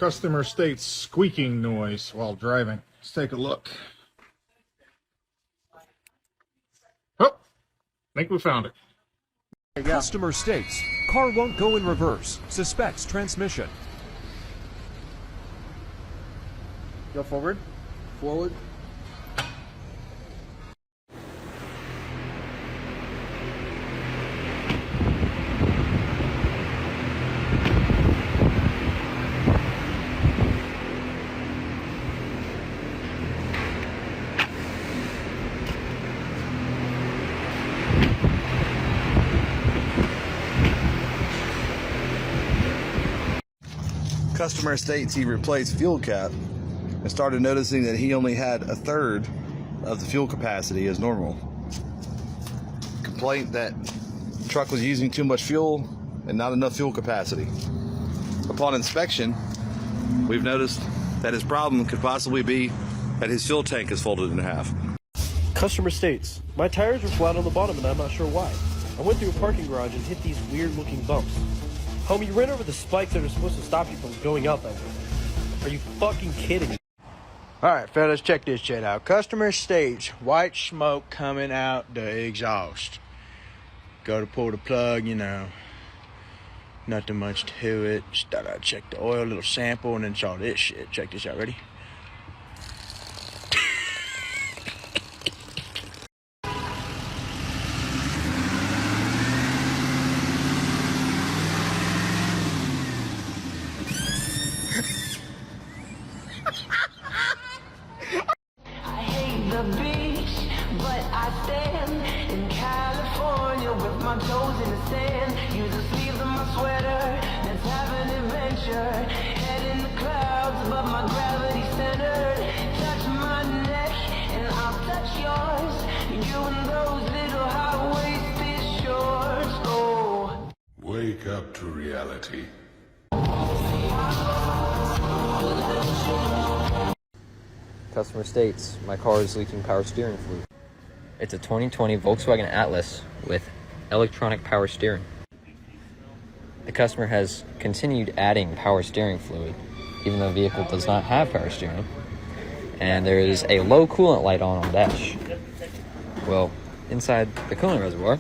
Customer states squeaking noise while driving. Let's take a look. Oh, I think we found it. Customer states, car won't go in reverse, suspects transmission. Go forward. Forward. Customer states he replaced fuel cap and started noticing that he only had a third of the fuel capacity as normal. Complaint that the truck was using too much fuel and not enough fuel capacity. Upon inspection, we've noticed that his problem could possibly be that his fuel tank is folded in half. Customer states, my tires are flat on the bottom and I'm not sure why. I went through a parking garage and hit these weird looking bumps. Homie, you ran over the spikes that are supposed to stop you from going out that way. Are you fucking kidding me? Alright, fellas, check this shit out. Customer states white smoke coming out the exhaust. Go to pull the plug, you know. Nothing much to it. Just thought I'd check the oil, little sample, and then saw this shit. Check this out, ready? The beach, but I stand in California with my toes in the sand. Use the sleeves of my sweater, let's have an adventure. Head in the clouds, but my gravity centered. Touch my neck, and I'll touch yours. You and those little high-waisted shorts. Oh, wake up to reality. Customer states, my car is leaking power steering fluid. It's a 2020 Volkswagen Atlas with electronic power steering. The customer has continued adding power steering fluid, even though the vehicle does not have power steering. And there is a low coolant light on the dash. Well, inside the coolant reservoir,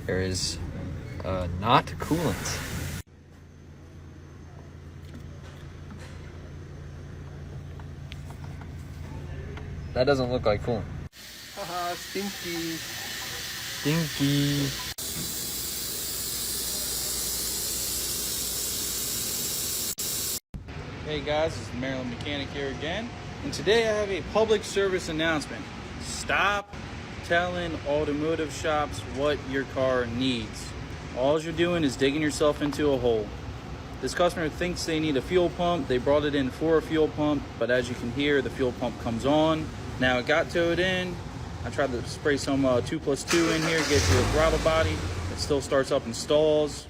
there is not coolant. That doesn't look like coolant. Haha, stinky. Stinky. Hey guys, this is Maryland Mechanic here again, and today I have a public service announcement. Stop telling automotive shops what your car needs. All you're doing is digging yourself into a hole. This customer thinks they need a fuel pump. They brought it in for a fuel pump, but as you can hear, the fuel pump comes on. Now it got towed in. I tried to spray some 2+2 in here, get to the throttle body. It still starts up and stalls.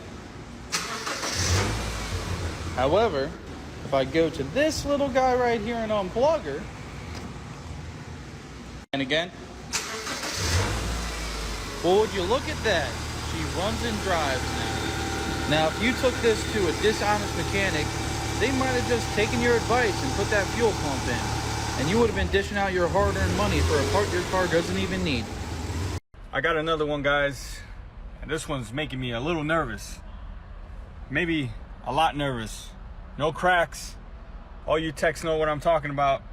However, if I go to this little guy right here and unplug her, and again, well, would you look at that? She runs and drives now. Now, if you took this to a dishonest mechanic, they might have just taken your advice and put that fuel pump in, and you would have been dishing out your hard-earned money for a part your car doesn't even need. I got another one, guys, and this one's making me a little nervous. Maybe a lot nervous. No cracks. All you techs know what I'm talking about.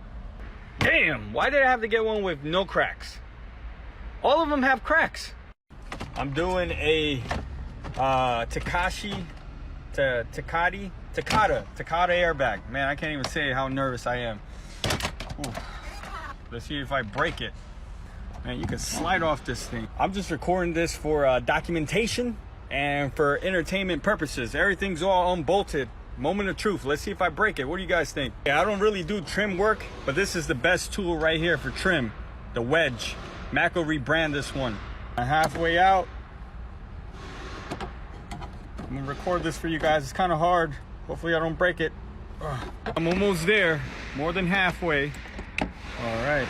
Damn, why did I have to get one with no cracks? All of them have cracks. I'm doing a Takata airbag. Man, I can't even say how nervous I am. Ooh. Let's see if I break it. Man, you can slide off this thing. I'm just recording this for documentation and for entertainment purposes. Everything's all unbolted. Moment of truth. Let's see if I break it. What do you guys think? Yeah, I don't really do trim work, but this is the best tool right here for trim. The wedge. Mac will rebrand this one. I'm halfway out. I'm gonna record this for you guys. It's kind of hard. Hopefully I don't break it. I'm almost there. More than halfway. All right.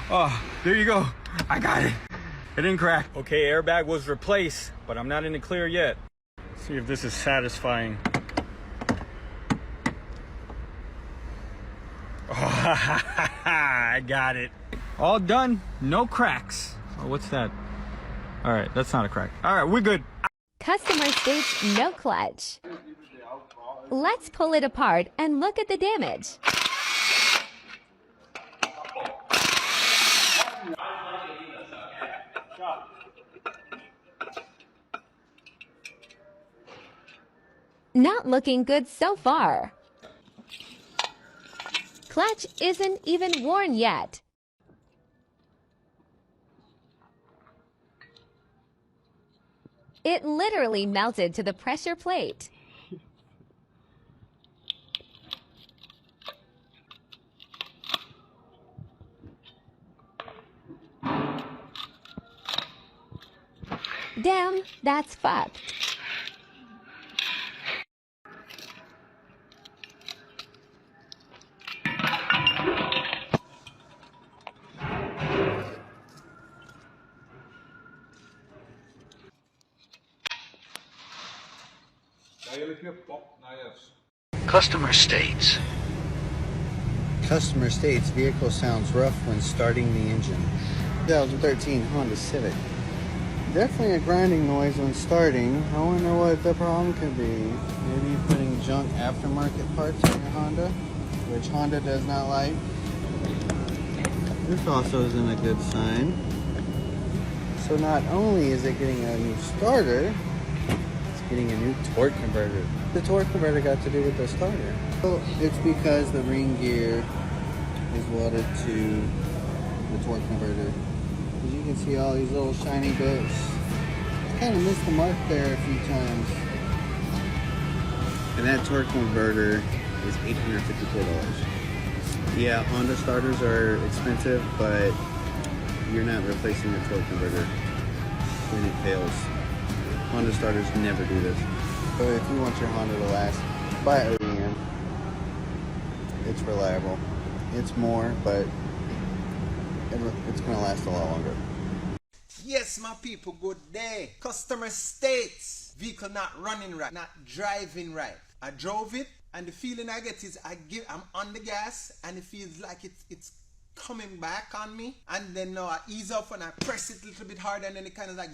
Oh, there you go. I got it. It didn't crack. Okay, airbag was replaced, but I'm not in the clear yet. Let's see if this is satisfying. Oh, I got it. All done, no cracks. Oh, what's that? All right, that's not a crack. All right, we're good. Customer states no clutch. Let's pull it apart and look at the damage. Not looking good so far. Clutch isn't even worn yet. It literally melted to the pressure plate. Damn, that's fucked. Customer states. Customer states vehicle sounds rough when starting the engine. 2013 Honda Civic. Definitely a grinding noise when starting. I wonder what the problem could be. Maybe putting junk aftermarket parts in your Honda, which Honda does not like. This also isn't a good sign. So not only is it getting a new starter, it's getting a new torque converter. The torque converter got to do with the starter. So it's because the ring gear is welded to the torque converter. As you can see, all these little shiny bits. Kind of missed the mark there a few times. And that torque converter is $854. Yeah, Honda starters are expensive, but you're not replacing the torque converter when it fails. Honda starters never do this. So if you want your Honda to last, buy OEM. It's reliable. It's more, but it's going to last a lot longer. Yes, my people, good day. Customer states vehicle not running right, not driving right. I drove it, and the feeling I get is I'm on the gas, and it feels like it's coming back on me, and then now I ease up and I press it a little bit harder, and then it kind of like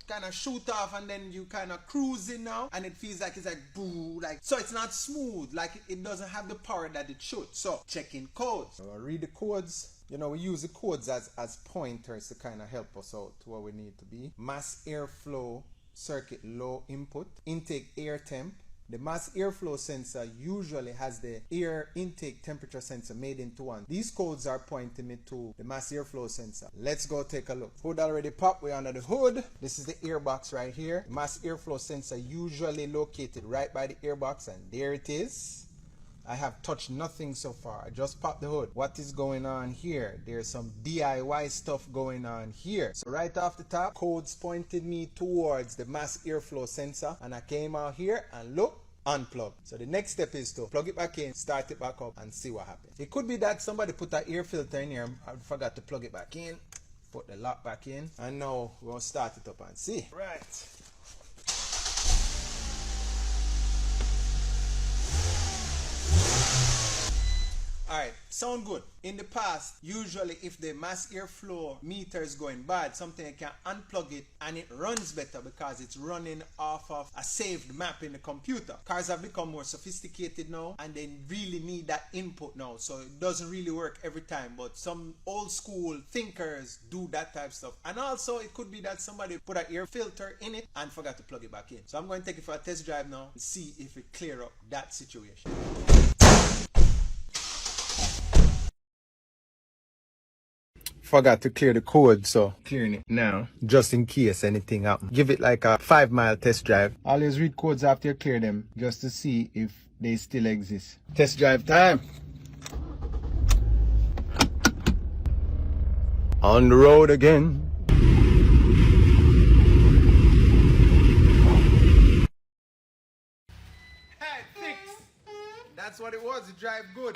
kind of shoot off, and then you kind of cruising now, and it feels like it's like boo, like, so it's not smooth, like it doesn't have the power that it should. So checking codes. So I read the codes. You know, we use the codes as pointers to kind of help us out to where we need to be. Mass airflow circuit low input, intake air temp. The mass airflow sensor usually has the air intake temperature sensor made into one. These codes are pointing me to the mass airflow sensor. Let's go take a look. Hood already popped. We're under the hood. This is the airbox right here. Mass airflow sensor usually located right by the airbox, and there it is. I have touched nothing so far. I just popped the hood. What is going on here? There's some DIY stuff going on here. So right off the top, codes pointed me towards the mass airflow sensor, and I came out here and look, unplug. So the next step is to plug it back in, start it back up, and see what happens. It could be that somebody put that air filter in here. I forgot to plug it back in. Put the lock back in, and now we're gonna start it up and see. Right. Alright, sound good. In the past, usually if the mass airflow meter is going bad, something can unplug it and it runs better because it's running off of a saved map in the computer. Cars have become more sophisticated now, and they really need that input now, so it doesn't really work every time, but some old school thinkers do that type of stuff. And also it could be that somebody put an air filter in it and forgot to plug it back in. So I'm going to take it for a test drive now and see if it clear up that situation. Forgot to clear the code, so clearing it now, just in case anything happens. Give it like a 5-mile test drive. Always read codes after you clear them, just to see if they still exist. Test drive time. On the road again. Hey, fixed. That's what it was. It drive good.